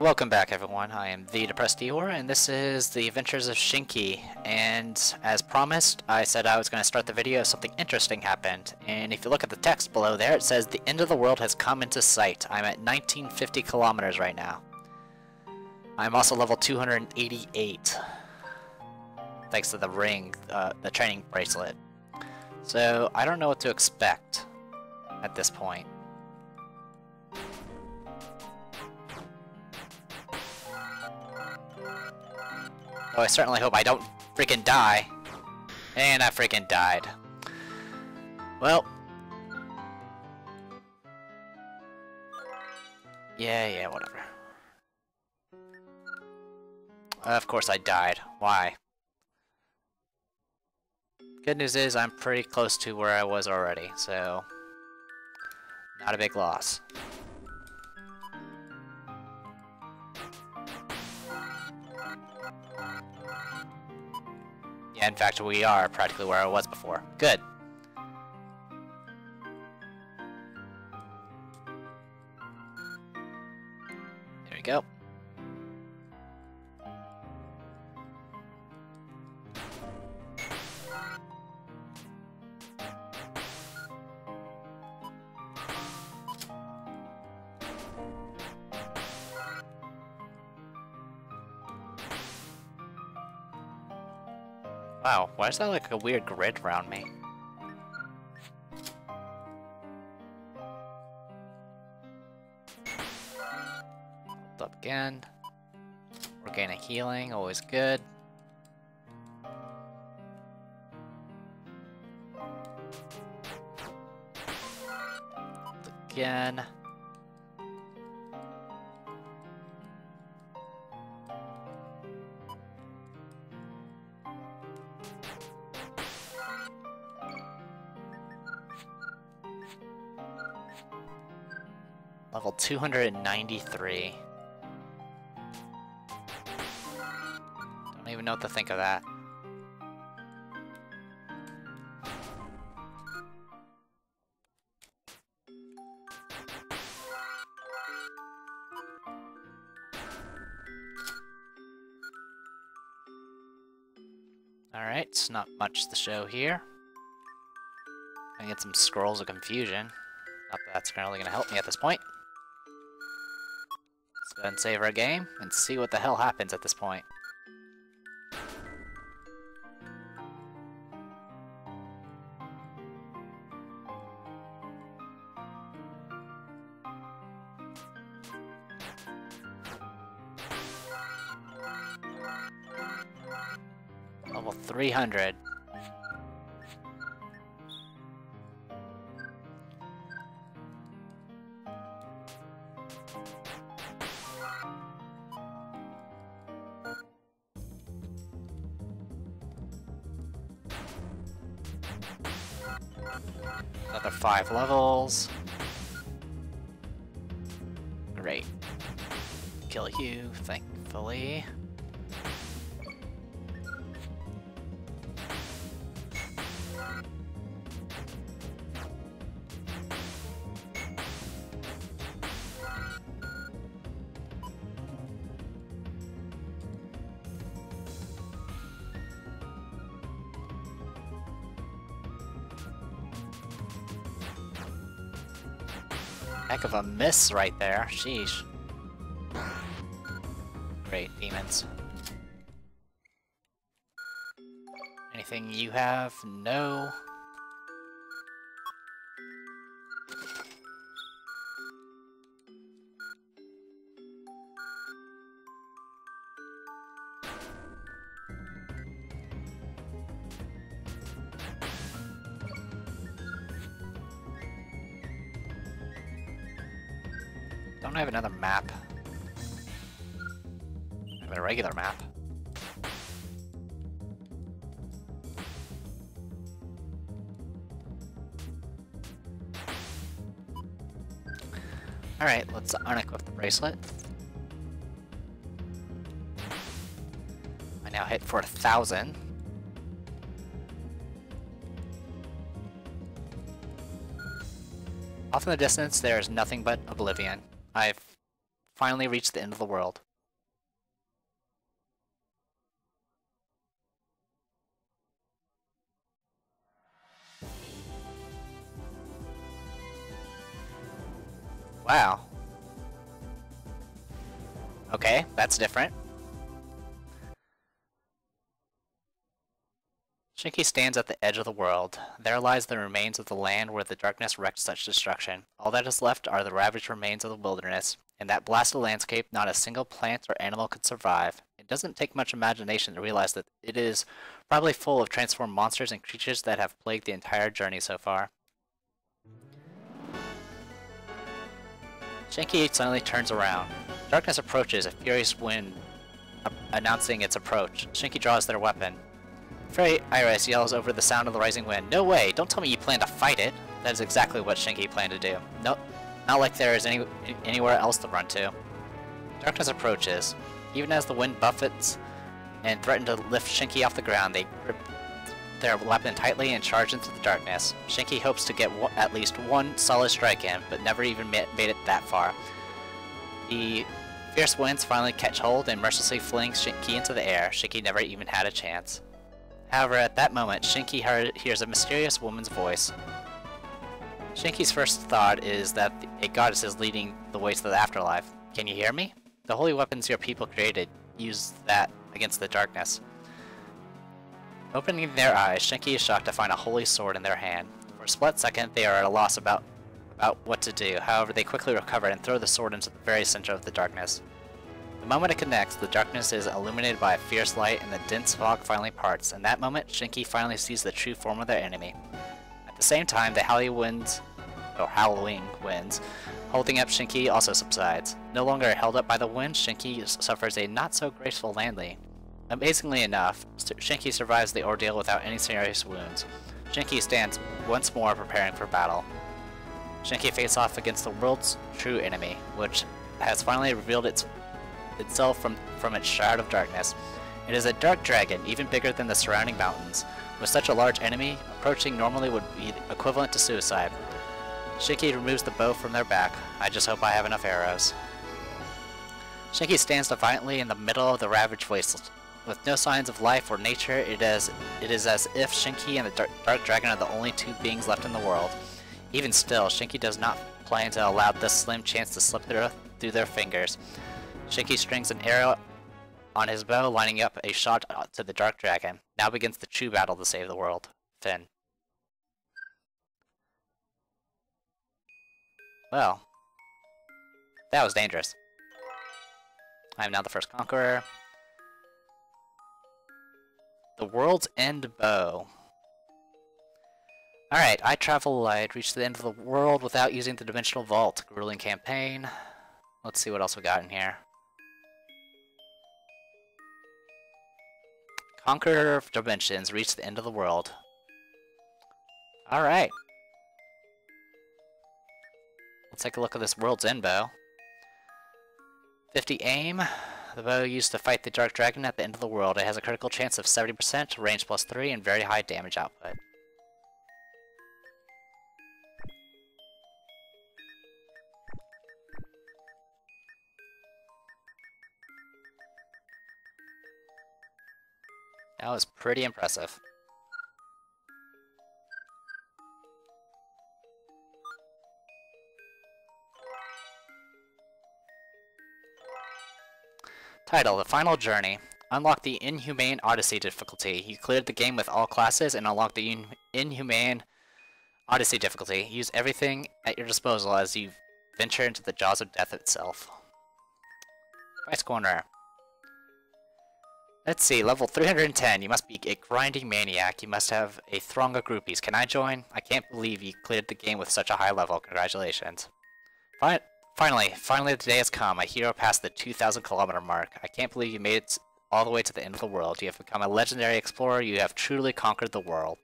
Welcome back, everyone. I am the Depressed Eeyore, and this is the Adventures of Shinki. And as promised, I said I was going to start the video if something interesting happened. And if you look at the text below there, it says the end of the world has come into sight. I'm at 1950 kilometers right now. I'm also level 288, thanks to the ring, the training bracelet. So I don't know what to expect at this point. Oh, I certainly hope I don't freaking die. And I freaking died. Well. Yeah, whatever. Of course I died. Why? Good news is I'm pretty close to where I was already, so not a big loss. Yeah, in fact, we are practically where I was before. Good. There we go. Wow, why is that like a weird grid around me? Hold up again. Organic healing, always good. Hold again. Level 293. Don't even know what to think of that. Alright, not much to show here. I get some scrolls of confusion. Not that that's really going to help me at this point. Let's go ahead and save our game and see what the hell happens at this point. Level 300. Another 5 levels. Great. Kill you, thankfully. Heck of a miss right there. Sheesh. Great, demons. Anything you have? No. Don't I have another map? I have a regular map. Alright, let's unequip the bracelet. I now hit for 1,000. Off in the distance, there is nothing but oblivion. I've finally reached the end of the world. Wow. Okay, that's different. Shinki stands at the edge of the world. There lies the remains of the land where the darkness wreaked such destruction. All that is left are the ravaged remains of the wilderness. In that blasted landscape, not a single plant or animal could survive. It doesn't take much imagination to realize that it is probably full of transformed monsters and creatures that have plagued the entire journey so far. Shinki suddenly turns around. Darkness approaches, a furious wind announcing its approach. Shinki draws their weapon. Fairy Iris yells over the sound of the rising wind. No way! Don't tell me you plan to fight it! That is exactly what Shinki planned to do. Nope. Not like there is anywhere else to run to. Darkness approaches. Even as the wind buffets and threaten to lift Shinki off the ground, they grip their weapon tightly and charge into the darkness. Shinki hopes to get at least one solid strike in, but never even made it that far. The fierce winds finally catch hold and mercilessly fling Shinki into the air. Shinki never even had a chance. However, at that moment, Shinki hears a mysterious woman's voice. Shinki's first thought is that a goddess is leading the way to the afterlife. Can you hear me? The holy weapons your people created use that against the darkness. Opening their eyes, Shinki is shocked to find a holy sword in their hand. For a split second, they are at a loss about what to do. However, they quickly recover and throw the sword into the very center of the darkness. The moment it connects, the darkness is illuminated by a fierce light and the dense fog finally parts. In that moment, Shinki finally sees the true form of their enemy. At the same time, the howling winds, holding up Shinki also subsides. No longer held up by the wind, Shinki suffers a not-so-graceful landing. Amazingly enough, Shinki survives the ordeal without any serious wounds. Shinki stands once more preparing for battle. Shinki faces off against the world's true enemy, which has finally revealed itself from its shroud of darkness. It is a dark dragon, even bigger than the surrounding mountains. With such a large enemy, approaching normally would be equivalent to suicide. Shinki removes the bow from their back. I just hope I have enough arrows. Shinki stands defiantly in the middle of the ravaged wasteland. With no signs of life or nature, it is as if Shinki and the dark dragon are the only two beings left in the world. Even still, Shinki does not plan to allow this slim chance to slip through their fingers. Shinki strings an arrow on his bow, lining up a shot to the dark dragon. Now begins the true battle to save the world. Finn. Well, that was dangerous. I am now the first conqueror. The World's End Bow. Alright, I travel light, reach the end of the world without using the Dimensional Vault. Grueling campaign. Let's see what else we got in here. Conqueror of Dimensions, reach the end of the world. Alright. Let's take a look at this World's End Bow. 50 aim. The bow used to fight the Dark Dragon at the end of the world. It has a critical chance of 70%, range +3, and very high damage output. That was pretty impressive. Title: The Final Journey. Unlock the Inhumane Odyssey difficulty. You cleared the game with all classes and unlock the Inhumane Odyssey difficulty. Use everything at your disposal as you venture into the jaws of death itself. Price corner. Let's see, level 310. You must be a grinding maniac. You must have a throng of groupies. Can I join? I can't believe you cleared the game with such a high level. Congratulations. Finally, the day has come. A hero passed the 2,000-kilometer mark. I can't believe you made it all the way to the end of the world. You have become a legendary explorer. You have truly conquered the world.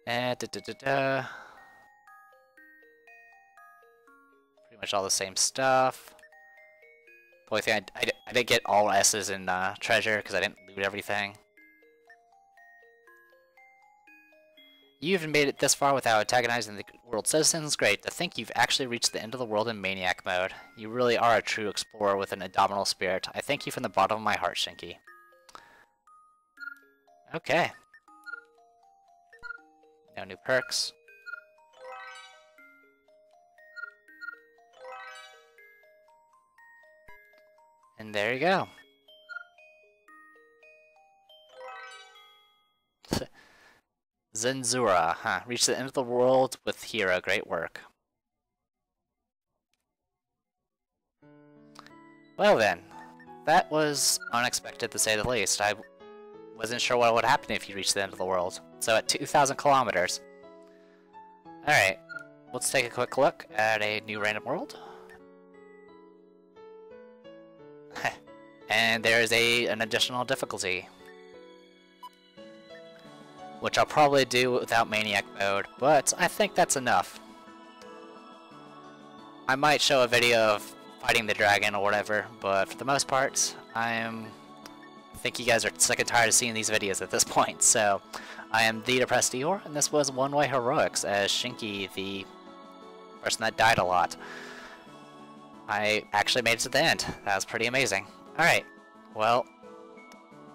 Pretty much all the same stuff. The only thing I did get all S's in treasure because I didn't loot everything. You even made it this far without antagonizing the world's citizens. Great. To think you've actually reached the end of the world in maniac mode. You really are a true explorer with an indomitable spirit. I thank you from the bottom of my heart, Shinki. Okay. No new perks. And there you go. Zenzura, huh? Reach the end of the world with Hero. Great work. Well then, that was unexpected to say the least. I wasn't sure what would happen if you reached the end of the world. So at 2,000 kilometers. Alright, let's take a quick look at a new random world. And there's an additional difficulty, which I'll probably do without Maniac mode, but I think that's enough. I might show a video of fighting the dragon or whatever, but for the most part, I think you guys are sick and tired of seeing these videos at this point, so I am the Depressed Eeyore, and this was One Way Heroics as Shinki, the person that died a lot. I actually made it to the end. That was pretty amazing. Alright, well,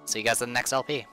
see you guys in the next LP.